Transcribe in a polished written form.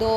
2